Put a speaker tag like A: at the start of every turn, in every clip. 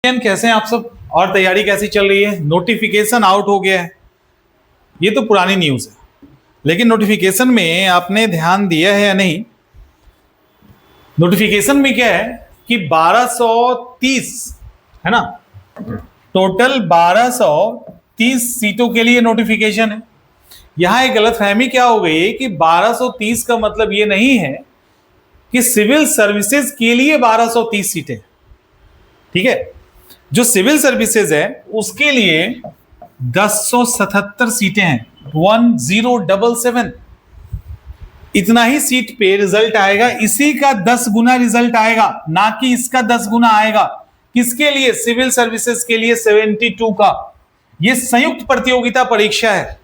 A: कैसे हैं आप सब और तैयारी कैसी चल रही है? नोटिफिकेशन आउट हो गया है, ये तो पुरानी न्यूज़ है, लेकिन नोटिफिकेशन में आपने ध्यान दिया है या नहीं? नोटिफिकेशन में क्या है कि 1230 है ना, टोटल 1230 सीटों के लिए नोटिफिकेशन है। यहां एक गलतफहमी क्या हो गई कि 1230 का मतलब ये नहीं है कि सिविल सर्विसेज के लिए 1230 सीटें, ठीक है। जो सिविल सर्विसेज है उसके लिए 1077 सीटें हैं, 1077। इतना ही सीट पे रिजल्ट आएगा, इसी का 10 गुना रिजल्ट आएगा, ना कि इसका 10 गुना आएगा। किसके लिए? सिविल सर्विसेज के लिए 72 का। यह संयुक्त प्रतियोगिता परीक्षा है।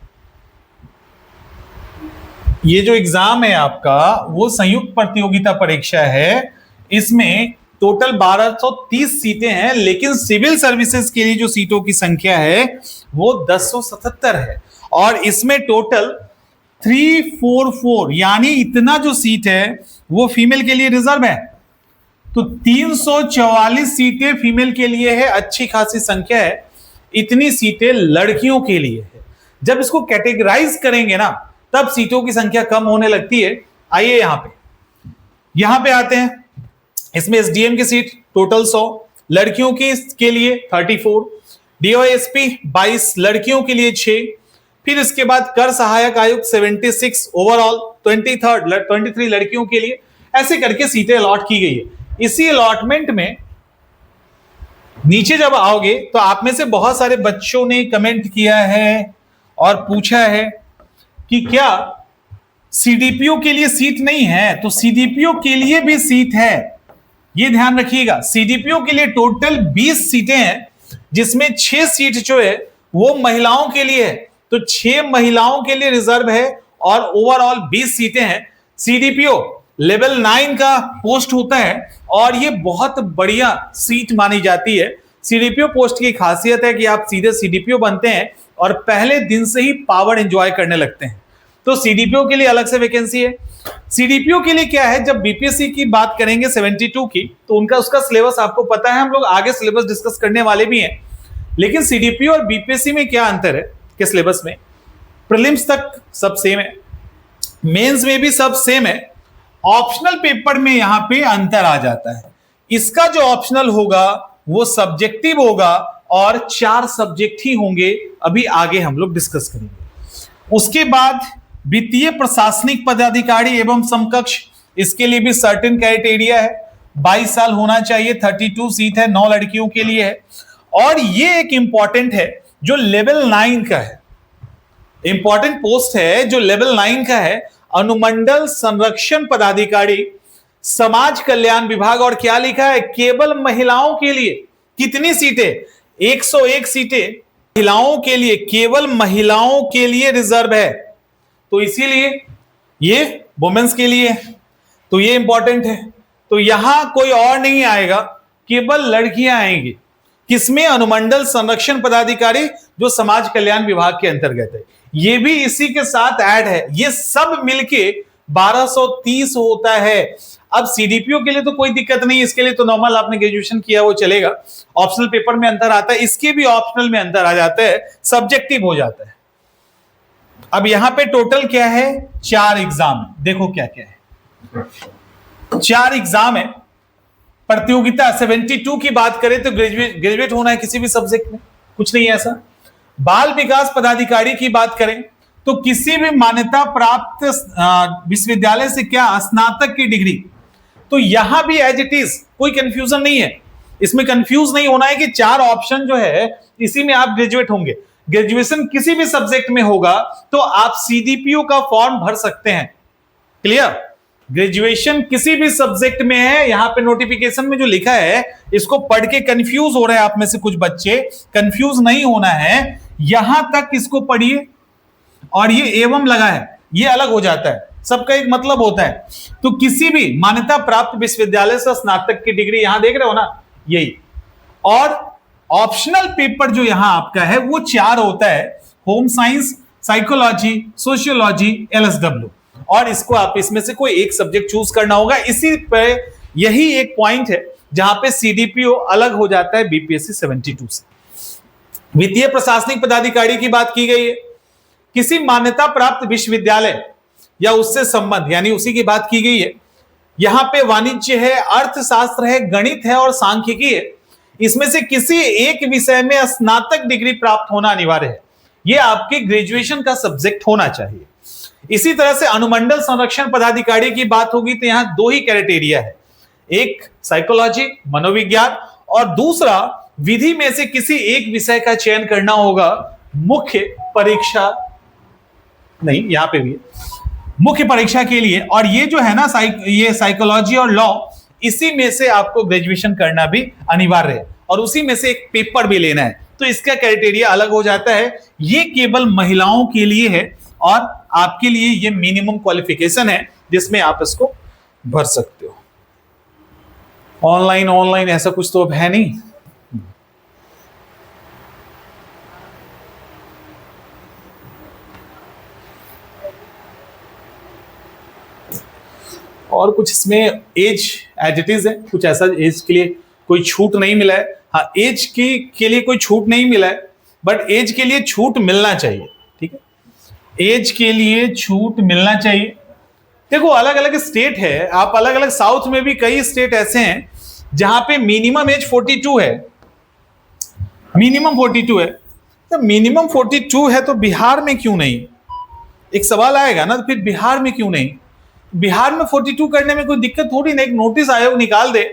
A: ये जो एग्जाम है आपका वो संयुक्त प्रतियोगिता परीक्षा है। इसमें टोटल 1230 सीटें हैं, लेकिन सिविल सर्विसेज के लिए जो सीटों की संख्या है वो 1077 है। और इसमें टोटल 344 यानी इतना जो सीट है वो फीमेल के लिए रिजर्व है। तो 344 सीटें फीमेल के लिए है, अच्छी खासी संख्या है। इतनी सीटें लड़कियों के लिए है। जब इसको कैटेगराइज करेंगे ना तब सीटों की संख्या कम होने लगती है। आइए यहां पे आते हैं। इसमें एसडीएम की सीट टोटल 100, लड़कियों के लिए 34, डीओएसपी 22, लड़कियों के लिए 6, फिर इसके बाद कर सहायक आयुक्त 76, ओवरऑल 23 लड़कियों के लिए। ऐसे करके सीटें अलॉट की गई है। इसी अलॉटमेंट में नीचे जब आओगे तो आप में से बहुत सारे बच्चों ने कमेंट किया है और पूछा है कि क्या सीडीपीओ के लिए सीट नहीं है? तो सीडीपीओ के लिए भी सीट है, ये ध्यान रखिएगा। सीडीपीओ के लिए टोटल 20 सीटें हैं, जिसमें 6 सीट जो है वो महिलाओं के लिए है। तो 6 महिलाओं के लिए रिजर्व है और ओवरऑल 20 सीटें हैं। सीडीपीओ लेवल 9 का पोस्ट होता है और ये बहुत बढ़िया सीट मानी जाती है। सीडीपीओ पोस्ट की खासियत है कि आप सीधे सीडीपीओ बनते हैं और पहले दिन से ही पावर एंजॉय करने लगते हैं। तो सीडीपीओ के लिए अलग से वैकेंसी है। सीडीपीओ के लिए क्या है, जब बीपीएससी की बात करेंगे 72 की, तो उनका उसका सिलेबस आपको पता है, हम लोग आगे सिलेबस डिस्कस करने वाले भी हैं। लेकिन सीडीपीओ और बीपीएससी में क्या अंतर है कि सिलेबस में प्रीलिम्स तक सब सेम है, मेंस में भी सब सेम है। ऑप्शनल पेपर में यहां पे अंतर आ जाता है। इसका जो ऑप्शनल होगा वो सब्जेक्टिव होगा और 4 सब्जेक्ट ही होंगे। अभी आगे हम लोग डिस्कस करेंगे। उसके बाद वित्तीय प्रशासनिक पदाधिकारी एवं समकक्ष, इसके लिए भी सर्टेन क्राइटेरिया है। 22 साल होना चाहिए, 32 सीट है, 9 लड़कियों के लिए है। और ये एक इंपॉर्टेंट है जो लेवल 9 का है, इंपॉर्टेंट पोस्ट है जो लेवल 9 का है, अनुमंडल संरक्षण पदाधिकारी, समाज कल्याण विभाग। और क्या लिखा है? केवल महिलाओं के लिए। कितनी सीटें? 101 सीटें महिलाओं के लिए, केवल महिलाओं के लिए रिजर्व है। तो इसीलिए ये वुमेन्स के लिए है, तो ये इंपॉर्टेंट है। तो यहां कोई और नहीं आएगा, केवल लड़कियां आएंगी। किसमें? अनुमंडल संरक्षण पदाधिकारी, जो समाज कल्याण विभाग के अंतर्गत है। ये भी इसी के साथ ऐड है। ये सब मिलके 1230 होता है। अब सीडीपीओ के लिए तो कोई दिक्कत नहीं, इसके लिए तो नॉर्मल आपने ग्रेजुएशन किया वो चलेगा। ऑप्शनल पेपर में अंतर आता है, इसके भी ऑप्शनल में अंतर आ जाता है, सब्जेक्टिव हो जाता है। अब यहां पे टोटल क्या है? 4 एग्जाम। देखो क्या क्या है, 4 एग्जाम है। प्रतियोगिता 72 की बात करें तो ग्रेजुएट होना है किसी भी सब्जेक्ट में, कुछ नहीं है ऐसा। बाल विकास पदाधिकारी की बात करें तो किसी भी मान्यता प्राप्त विश्वविद्यालय से क्या स्नातक की डिग्री। तो यहां भी एज इट इज, कोई कंफ्यूजन नहीं है। इसमें कंफ्यूज नहीं होना है कि 4 ऑप्शन जो है इसी में आप ग्रेजुएट होंगे। ग्रेजुएशन किसी भी सब्जेक्ट में होगा तो आप सीडीपीओ का फॉर्म भर सकते हैं। क्लियर? ग्रेजुएशन किसी भी सब्जेक्ट में है। यहां पे नोटिफिकेशन में जो लिखा है इसको पढ़ के कंफ्यूज हो रहे हैं आप में से कुछ बच्चे, कंफ्यूज नहीं होना है। यहां तक इसको पढ़िए और ये एवं लगा है, ये अलग हो जाता है, सबका एक मतलब होता है। तो किसी भी मान्यता प्राप्त विश्वविद्यालय से स्नातक की डिग्री, यहां देख रहे हो ना, यही। और ऑप्शनल पेपर जो यहां आपका है वो 4 होता है, होम साइंस, साइकोलॉजी, सोशियोलॉजी, एलएसडब्ल्यू। और इसको आप इसमें से कोई एक सब्जेक्ट चूज करना होगा। इसी पे यही एक पॉइंट है जहां पे सीडीपीओ अलग हो जाता है बीपीएससी 72 से। वित्तीय प्रशासनिक पदाधिकारी की बात की गई है, किसी मान्यता प्राप्त विश्वविद्यालय या उससे संबंध यानी उसी की बात की गई है। यहां पे वाणिज्य है, अर्थशास्त्र है, गणित है और सांख्यिकी है। इसमें से किसी एक विषय में स्नातक डिग्री प्राप्त होना अनिवार्य है। यह आपके ग्रेजुएशन का सब्जेक्ट होना चाहिए। इसी तरह से अनुमंडल संरक्षण पदाधिकारी की बात होगी तो यहां दो ही क्राइटेरिया है, एक साइकोलॉजी मनोविज्ञान और दूसरा विधि में से किसी एक विषय का चयन करना होगा। मुख्य परीक्षा नहीं, यहां पे भी मुख्य परीक्षा के लिए। और ये जो है ना ये साइकोलॉजी और लॉ, इसी में से आपको ग्रेजुएशन करना भी अनिवार्य है और उसी में से एक पेपर भी लेना है, तो इसका क्राइटेरिया अलग हो जाता है। ये केवल महिलाओं के लिए है और आपके लिए ये मिनिमम क्वालिफिकेशन है जिसमें आप इसको भर सकते हो। ऑनलाइन ऐसा कुछ तो अब है नहीं। और कुछ इसमें एज एज इट इज है, कुछ ऐसा एज के लिए कोई छूट नहीं मिला है। हाँ, एज के लिए कोई छूट नहीं मिला है, बट एज के लिए छूट मिलना चाहिए। ठीक है, एज के लिए छूट मिलना चाहिए। देखो अलग अलग स्टेट है, आप अलग अलग, साउथ में भी कई स्टेट ऐसे हैं जहां पे मिनिमम एज 42 है, मिनिमम 42 है। तो मिनिमम 42 है तो बिहार में क्यों नहीं? एक सवाल आएगा ना, तो फिर बिहार में क्यों नहीं? बिहार में 42 करने में कोई दिक्कत थोड़ी ना, एक नोटिस आयोग निकाल दे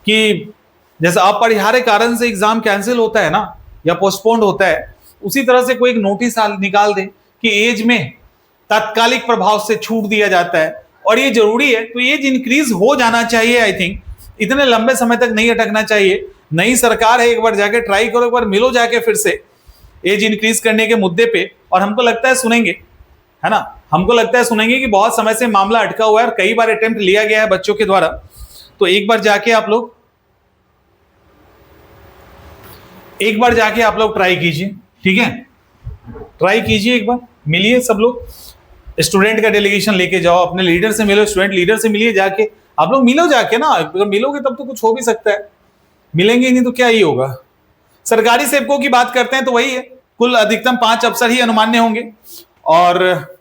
A: कि जैसे अपरिहार्य कारण से एग्जाम कैंसिल होता है ना या पोस्टपोन्ड होता है, उसी तरह से कोई एक नोटिस निकाल दे कि एज में तात्कालिक प्रभाव से छूट दिया जाता है और ये जरूरी है, तो एज इंक्रीज हो जाना चाहिए। आई थिंक इतने लंबे समय तक नहीं अटकना चाहिए। नई सरकार है, एक बार जाके ट्राई करो, एक बार मिलो जाके फिर से एज इंक्रीज करने के मुद्दे पे, और हमको लगता है सुनेंगे, है ना, हमको लगता है सुनेंगे कि बहुत समय से मामला अटका हुआ है और कई बार अटेम्प्ट लिया गया है बच्चों के द्वारा। तो एक बार जाके आप लोग ट्राई कीजिए। ठीक है, ट्राई कीजिए, एक बार मिलिए सब लोग, स्टूडेंट का डेलीगेशन लेके जाओ, अपने लीडर से मिलो, स्टूडेंट लीडर से मिलिए जाके, आप लोग मिलो जाके ना, अगर मिलोगे तब तो कुछ हो भी सकता है, मिलेंगे नहीं तो क्या ही होगा। सरकारी सेवकों की बात करते हैं तो वही है, कुल अधिकतम 5 अफसर ही अनुमान्य होंगे और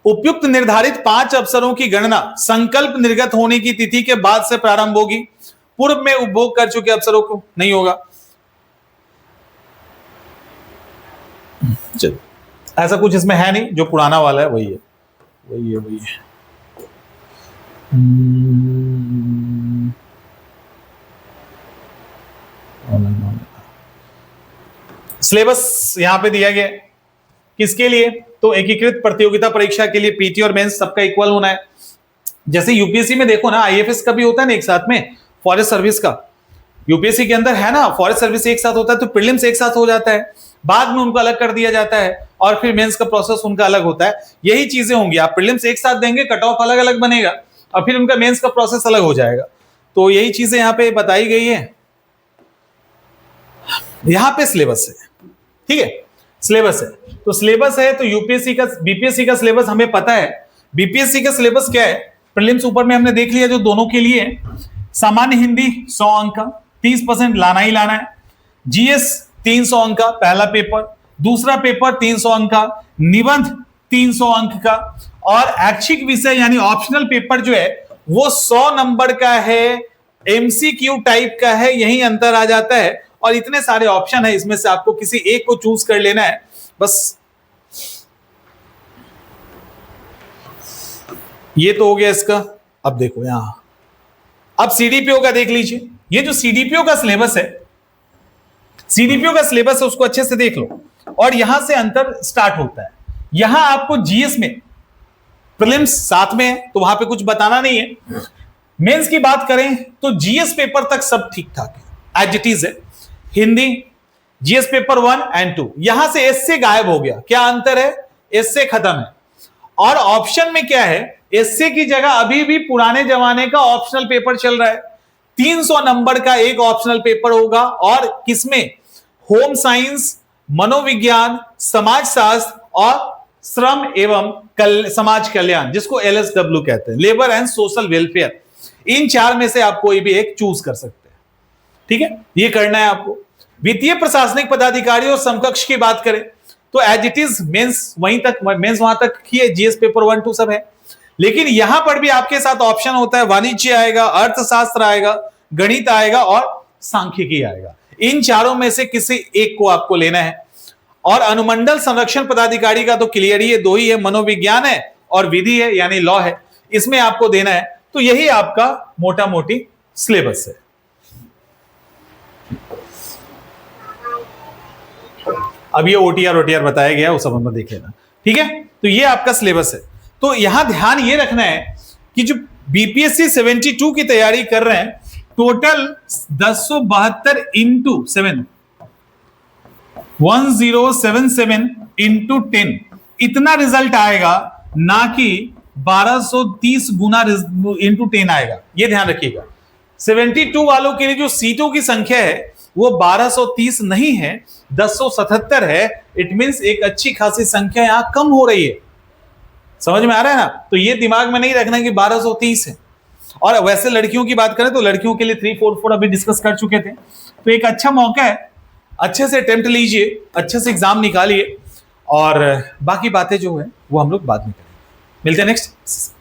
A: उपयुक्त निर्धारित 5 अफसरों की गणना संकल्प निर्गत होने की तिथि के बाद से प्रारंभ होगी। पूर्व में उपभोग कर चुके अफसरों को नहीं होगा। चलो, ऐसा कुछ इसमें है नहीं, जो पुराना वाला है वही है। सिलेबस यहां पे दिया गया है किसके लिए? तो एकीकृत प्रतियोगिता परीक्षा के लिए पीटी और मेंस सबका इक्वल होना है। जैसे यूपीएससी में देखो ना, आईएफएस का भी होता है ना एक साथ में, फॉरेस्ट सर्विस का यूपीएससी के अंदर है ना, फॉरेस्ट सर्विस एक साथ होता है, तो प्रीलिम्स एक साथ हो जाता है, बाद में उनको अलग कर दिया जाता है और फिर मेंस का प्रोसेस उनका अलग होता है। यही चीजें होंगी, आप प्रीलिम्स एक साथ देंगे, कट ऑफ अलग अलग बनेगा और फिर उनका मेंस का प्रोसेस अलग हो जाएगा। तो यही चीजें यहां पे बताई गई है। यहां पे सिलेबस है, ठीक है, सिलेबस है, तो सिलेबस है तो यूपीएससी का बीपीएससी का सिलेबस हमें पता है। बीपीएससी का सिलेबस क्या है? प्रीलिम्स ऊपर में हमने देख लिया जो दोनों के लिए है। सामान्य हिंदी 100 अंक का 30% लाना ही लाना है। जीएस 300 अंक का पहला पेपर, दूसरा पेपर 300 अंक का, निबंध 300 अंक का और ऐच्छिक विषय यानी ऑप्शनल पेपर जो है वो 100 नंबर का है, एमसीक्यू टाइप का है, यही अंतर आ जाता है। और इतने सारे ऑप्शन है, इसमें से आपको किसी एक को चूज कर लेना है बस। ये तो हो गया इसका। अब देखो यहां, अब सीडीपीओ का देख लीजिए। ये जो सीडीपीओ का सिलेबस है, सीडीपीओ का सिलेबस है, उसको अच्छे से देख लो। और यहां से अंतर स्टार्ट होता है। यहां आपको जीएस में प्रीलिम्स साथ में है तो वहां पे कुछ बताना नहीं है। मेंस की बात करें तो जीएस पेपर तक सब ठीक ठाक है, एज इट इज है। हिंदी जीएस पेपर 1 और 2, यहां से एस से गायब हो गया। क्या अंतर है? एस से खत्म है। और ऑप्शन में क्या है? एस की जगह अभी भी पुराने जमाने का ऑप्शनल पेपर चल रहा है। 300 नंबर का एक ऑप्शनल पेपर होगा और किसमें? होम साइंस, मनोविज्ञान, समाजशास्त्र और श्रम एवं समाज कल्याण, जिसको एलएसडब्ल्यू कहते हैं, लेबर एंड सोशल वेलफेयर। इन चार में से आप कोई भी एक चूज कर सकते हैं। ठीक है, ये करना है आपको। वित्तीय प्रशासनिक पदाधिकारी और समकक्ष की बात करें तो एज इट इज मेंस वहीं तक, मेंस वहां तक ही है, जीएस पेपर 1 2 सब है। लेकिन यहां पर भी आपके साथ ऑप्शन होता है, वाणिज्य आएगा, अर्थशास्त्र आएगा, गणित आएगा और सांख्यिकी आएगा। इन चारों में से किसी एक को आपको लेना है। और अनुमंडल संरक्षण पदाधिकारी का तो क्लियर ही है, दो ही है, मनोविज्ञान है और विधि है यानी लॉ है, इसमें आपको देना है। तो यही आपका मोटा मोटी सिलेबस है। अब ये ओटीआर बताया गया, वो सब हम देख लेना। ठीक है, तो ये आपका सिलेबस है। तो यहां ध्यान ये रखना है कि जो बीपीएससी 72 की तैयारी कर रहे हैं, टोटल 1072 इंटू 7 1077 इंटू 10 इतना रिजल्ट आएगा, ना कि 1230 गुना इंटू 10 आएगा। ये ध्यान रखिएगा। 72 वालों के लिए जो सीटों की संख्या है वो 1230 नहीं है, 1077 है। इट मींस एक अच्छी खासी संख्या यहां कम हो रही है। समझ में आ रहा है ना? तो ये दिमाग में नहीं रखना कि 1230 है। और वैसे लड़कियों की बात करें तो लड़कियों के लिए 344 अभी डिस्कस कर चुके थे। तो एक अच्छा मौका है, अच्छे से अटेम्प्ट लीजिए, अच्छे से एग्जाम निकालिए, और बाकी बातें जो है वो हम लोग बाद में करेंगे। मिलते हैं नेक्स्ट